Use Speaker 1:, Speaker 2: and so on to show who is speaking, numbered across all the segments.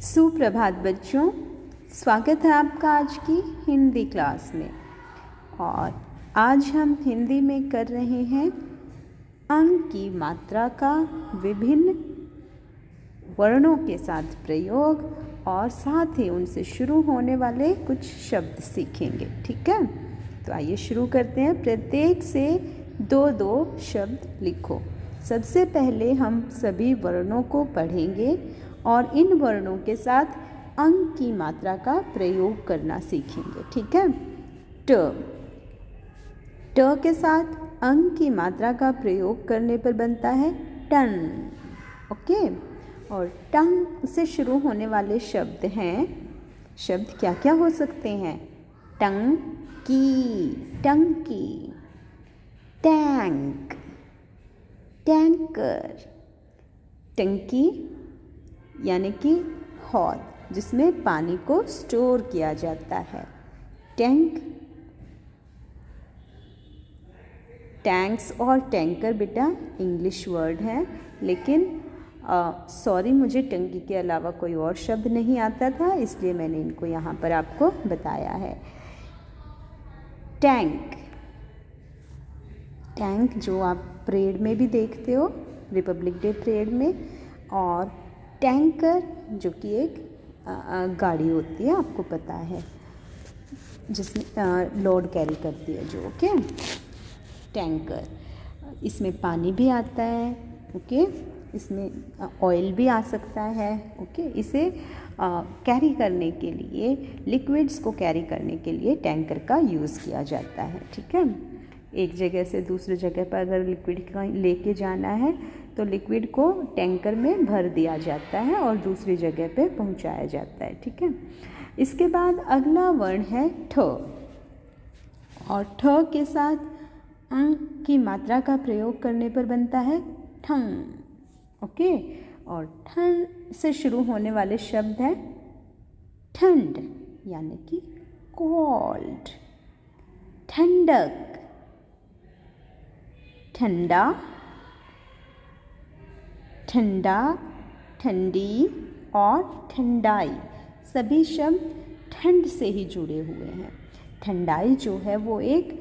Speaker 1: सुप्रभात बच्चों, स्वागत है आपका आज की हिंदी क्लास में। और आज हम हिंदी में कर रहे हैं अंक की मात्रा का विभिन्न वर्णों के साथ प्रयोग और साथ ही उनसे शुरू होने वाले कुछ शब्द सीखेंगे। ठीक है, तो आइए शुरू करते हैं। प्रत्येक से दो दो शब्द लिखो। सबसे पहले हम सभी वर्णों को पढ़ेंगे और इन वर्णों के साथ अंक की मात्रा का प्रयोग करना सीखेंगे। ठीक है, ट के साथ अंक की मात्रा का प्रयोग करने पर बनता है टन। ओके, और टंग से शुरू होने वाले शब्द हैं। शब्द क्या क्या हो सकते हैं? टंकी, टंकी, टैंक, टैंकर। टंकी यानी कि हौद जिसमें पानी को स्टोर किया जाता है। टैंक, टैंक्स और टैंकर बेटा इंग्लिश वर्ड है, लेकिन सॉरी मुझे टंकी के अलावा कोई और शब्द नहीं आता था, इसलिए मैंने इनको यहाँ पर आपको बताया है। टैंक, टैंक जो आप परेड में भी देखते हो, रिपब्लिक डे परेड में। और टैंकर जो कि एक गाड़ी होती है, आपको पता है, जिसमें लोड कैरी करती है जो। ओके, टैंकर, इसमें पानी भी आता है। ओके, इसमें ऑयल भी आ सकता है। ओके, इसे कैरी करने के लिए, लिक्विड्स को कैरी करने के लिए टैंकर का यूज़ किया जाता है। ठीक है, एक जगह से दूसरी जगह पर अगर लिक्विड का लेके जाना है तो लिक्विड को टैंकर में भर दिया जाता है और दूसरी जगह पे पहुंचाया जाता है। ठीक है, इसके बाद अगला वर्ण है ठ, और ठ के साथ अंक की मात्रा का प्रयोग करने पर बनता है ठंग। ओके, और ठंड से शुरू होने वाले शब्द हैं ठंड यानी कि कोल्ड, ठंडक, ठंडा, ठंडा, ठंडी और ठंडाई। सभी शब्द ठंड से ही जुड़े हुए हैं। ठंडाई जो है वो एक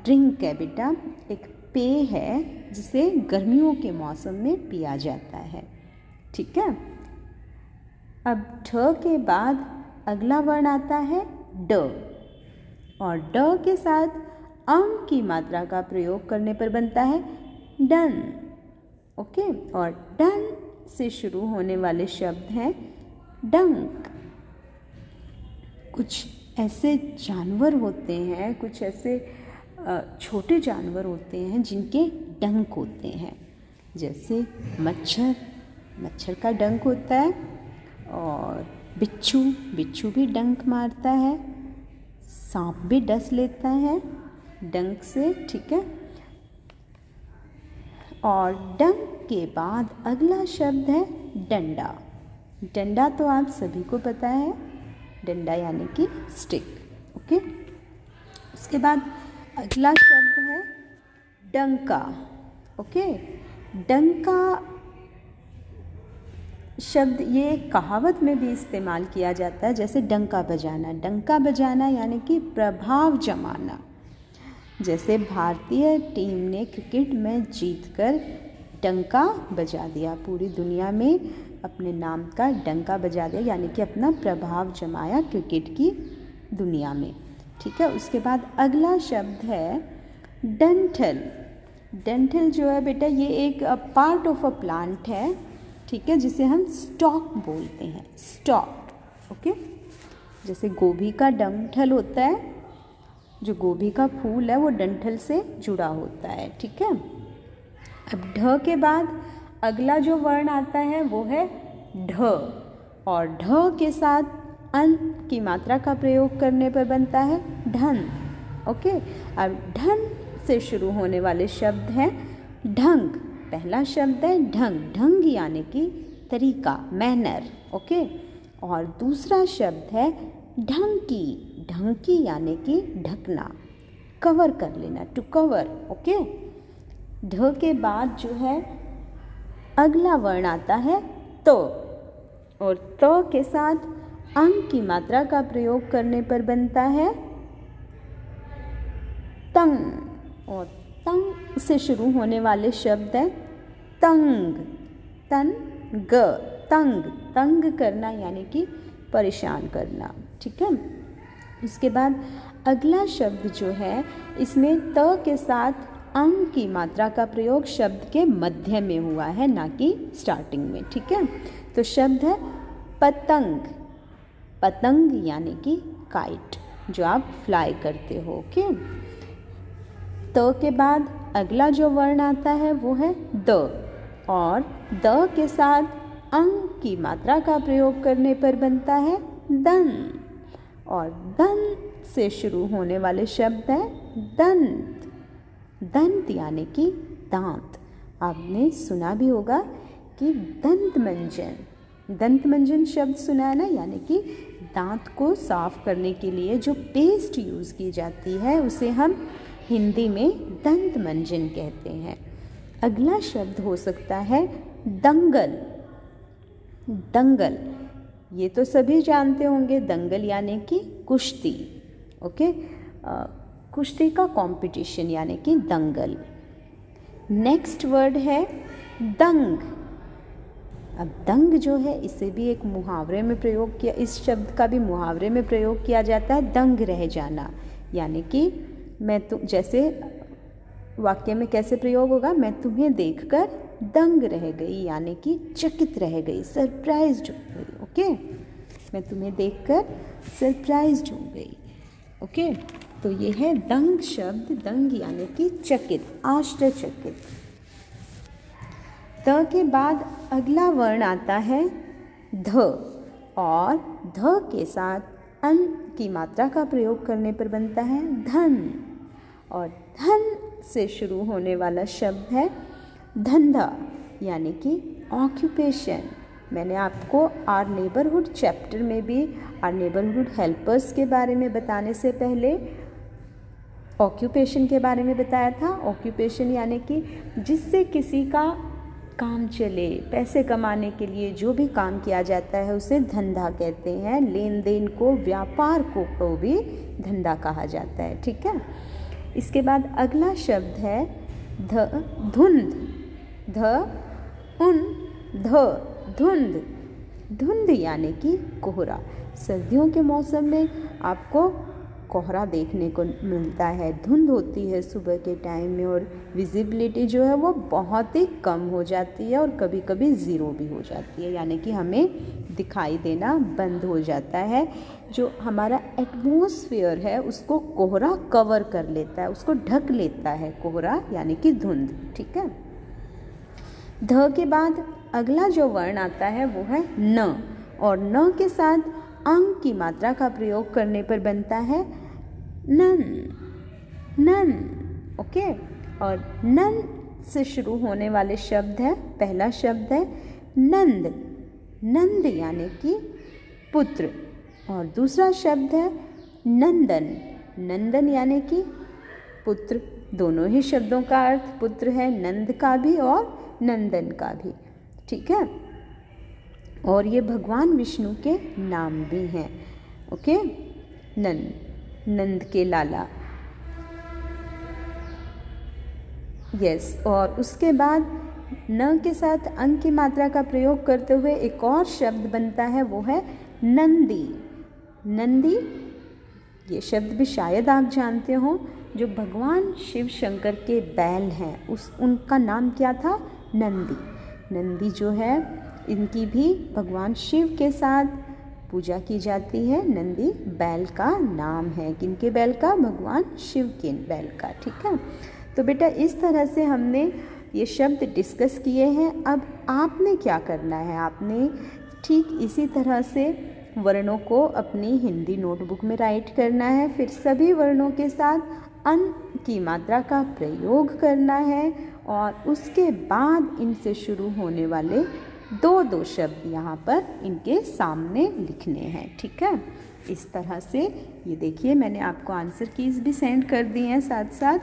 Speaker 1: ड्रिंक है बेटा, एक पेय है जिसे गर्मियों के मौसम में पिया जाता है। ठीक है, अब ठ के बाद अगला वर्ण आता है ड, और ड के साथ अंक की मात्रा का प्रयोग करने पर बनता है डन। ओके, और डन से शुरू होने वाले शब्द हैं डंक। कुछ ऐसे जानवर होते हैं, कुछ ऐसे छोटे जानवर होते हैं जिनके डंक होते हैं, जैसे मच्छर, मच्छर का डंक होता है, और बिच्छू, बिच्छू भी डंक मारता है, सांप भी डस लेता है डंक से। ठीक है, और डंक के बाद अगला शब्द है डंडा। डंडा तो आप सभी को पता है, डंडा यानी कि स्टिक। ओके, उसके बाद अगला शब्द है डंका। ओके, डंका शब्द ये कहावत में भी इस्तेमाल किया जाता है, जैसे डंका बजाना। डंका बजाना यानी कि प्रभाव जमाना। जैसे भारतीय टीम ने क्रिकेट में जीतकर डंका बजा दिया, पूरी दुनिया में अपने नाम का डंका बजा दिया, यानी कि अपना प्रभाव जमाया क्रिकेट की दुनिया में। ठीक है, उसके बाद अगला शब्द है डंठल। डंठल जो है बेटा ये एक पार्ट ऑफ अ प्लांट है। ठीक है, जिसे हम स्टॉक बोलते हैं, स्टॉक। ओके, जैसे गोभी का डंठल होता है, जो गोभी का फूल है वो डंठल से जुड़ा होता है। ठीक है, अब ढ के बाद अगला जो वर्ण आता है वो है ढ, और ढ के साथ अंक की मात्रा का प्रयोग करने पर बनता है ढन। ओके, अब ढन से शुरू होने वाले शब्द हैं ढंग। पहला शब्द है ढंग, ढंग यानी कि तरीका, मैनर। ओके, और दूसरा शब्द है ढंकी, ढंकी यानी कि ढकना, कवर कर लेना, टू कवर। ओके, ढ के बाद जो है अगला वर्ण आता है तो, और त के साथ अंग की मात्रा का प्रयोग करने पर बनता है तंग। और तंग से शुरू होने वाले शब्द है तंग, तन ग, तंग, तंग करना यानी कि परेशान करना। ठीक है। इसके बाद अगला शब्द जो है इसमें त के साथ अंग की मात्रा का प्रयोग शब्द के मध्य में हुआ है, ना कि स्टार्टिंग में। ठीक है। तो शब्द है पतंग, पतंग यानी कि काइट, जो आप फ्लाई करते हो। ओके। त के बाद अगला जो वर्ण आता है वो है द, और द के साथ अंग की मात्रा का प्रयोग करने पर बनता है दन, और दन से शुरू होने वाले शब्द है दंत, दंत यानी कि दांत। आपने सुना भी होगा कि दंत मंजन, दंत मंजन शब्द सुना है ना, यानी कि दांत को साफ करने के लिए जो पेस्ट यूज़ की जाती है उसे हम हिंदी में दंत मंजन कहते हैं। अगला शब्द हो सकता है दंगल, दंगल, ये तो सभी जानते होंगे, दंगल यानी कि कुश्ती। ओके। कुश्ती का कंपटीशन यानी कि दंगल। नेक्स्ट वर्ड है दंग। अब दंग जो है इसे भी एक मुहावरे में प्रयोग किया, इस शब्द का भी मुहावरे में प्रयोग किया जाता है, दंग रह जाना, यानी कि मैं तो जैसे वाक्य में कैसे प्रयोग होगा, मैं तुम्हें देखकर दंग रह गई, यानी कि चकित रह गई, सरप्राइज्ड हो गई। ओके। मैं तुम्हें देखकर सरप्राइज्ड हो गई। ओके। तो ये है दंग शब्द, दंग यानी कि चकित, आश्चर्यचकित। द के बाद अगला वर्ण आता है ध, और ध के साथ अन की मात्रा का प्रयोग करने पर बनता है धन, और धन से शुरू होने वाला शब्द है धंधा, यानी कि ऑक्यूपेशन। मैंने आपको आर नेबरहुड चैप्टर में भी आर नेबरहुड हेल्पर्स के बारे में बताने से पहले ऑक्यूपेशन के बारे में बताया था। ऑक्यूपेशन यानी कि जिससे किसी का काम चले, पैसे कमाने के लिए जो भी काम किया जाता है उसे धंधा कहते हैं। लेन देन को, व्यापार को भी धंधा कहा जाता है। ठीक है। इसके बाद अगला शब्द है धुंध, धुंध, धुंध यानी कि कोहरा। सर्दियों के मौसम में आपको कोहरा देखने को मिलता है, धुंध होती है सुबह के टाइम में, और विजिबिलिटी जो है वो बहुत ही कम हो जाती है, और कभी कभी ज़ीरो भी हो जाती है, यानी कि हमें दिखाई देना बंद हो जाता है। जो हमारा एटमॉस्फेयर है उसको कोहरा कवर कर लेता है, उसको ढक लेता है कोहरा, यानी कि धुंध। ठीक है। ध के बाद अगला जो वर्ण आता है वो है न, और न के साथ अंग की मात्रा का प्रयोग करने पर बनता है नन, नन। ओके। और नन से शुरू होने वाले शब्द है, पहला शब्द है नंद, नंद यानी कि पुत्र, और दूसरा शब्द है नंदन, नंदन यानी कि पुत्र। दोनों ही शब्दों का अर्थ पुत्र है, नंद का भी और नंदन का भी। ठीक है। और ये भगवान विष्णु के नाम भी हैं। ओके। नंद, नंद के लाला। यस। और उसके बाद न के साथ अंग की मात्रा का प्रयोग करते हुए एक और शब्द बनता है, वो है नंदी, नंदी। ये शब्द भी शायद आप जानते हो, जो भगवान शिव शंकर के बैल हैं उनका नाम क्या था, नंदी। नंदी जो है इनकी भी भगवान शिव के साथ पूजा की जाती है। नंदी बैल का नाम है, किनके बैल का, भगवान शिव के बैल का। ठीक है। तो बेटा इस तरह से हमने ये शब्द डिस्कस किए हैं। अब आपने क्या करना है, आपने ठीक इसी तरह से वर्णों को अपनी हिंदी नोटबुक में राइट करना है, फिर सभी वर्णों के साथ अन की मात्रा का प्रयोग करना है, और उसके बाद इनसे शुरू होने वाले दो शब्द यहाँ पर इनके सामने लिखने हैं। ठीक है। इस तरह से ये देखिए मैंने आपको आंसर कीज़ भी सेंड कर दी हैं साथ साथ।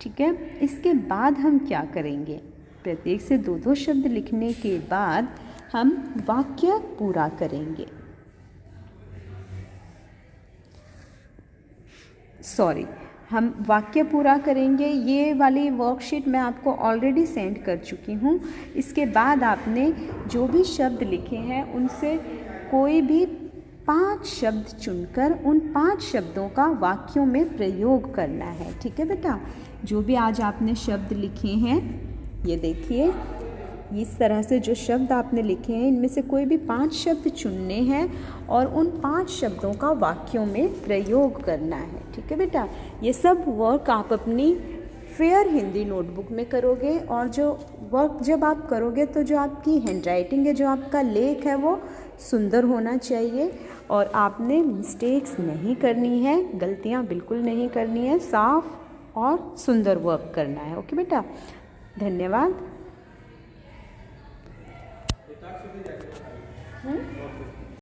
Speaker 1: ठीक है। इसके बाद हम क्या करेंगे, प्रत्येक से दो शब्द लिखने के बाद हम वाक्य पूरा करेंगे। हम वाक्य पूरा करेंगे। ये वाली वर्कशीट मैं आपको ऑलरेडी सेंड कर चुकी हूँ। इसके बाद आपने जो भी शब्द लिखे हैं उनसे कोई भी 5 शब्द चुनकर उन 5 शब्दों का वाक्यों में प्रयोग करना है। ठीक है बेटा, जो भी आज आपने शब्द लिखे हैं, ये देखिए इस तरह से जो शब्द आपने लिखे हैं इनमें से कोई भी 5 शब्द चुनने हैं और उन 5 शब्दों का वाक्यों में प्रयोग करना है। ठीक है बेटा, ये सब वर्क आप अपनी फेयर हिंदी नोटबुक में करोगे और जो वर्क जब आप करोगे तो जो आपकी हैंडराइटिंग है, जो आपका लेख है वो सुंदर होना चाहिए और आपने मिस्टेक्स नहीं करनी है, गलतियाँ बिल्कुल नहीं करनी है, साफ और सुंदर वर्क करना है। ओके बेटा, धन्यवाद।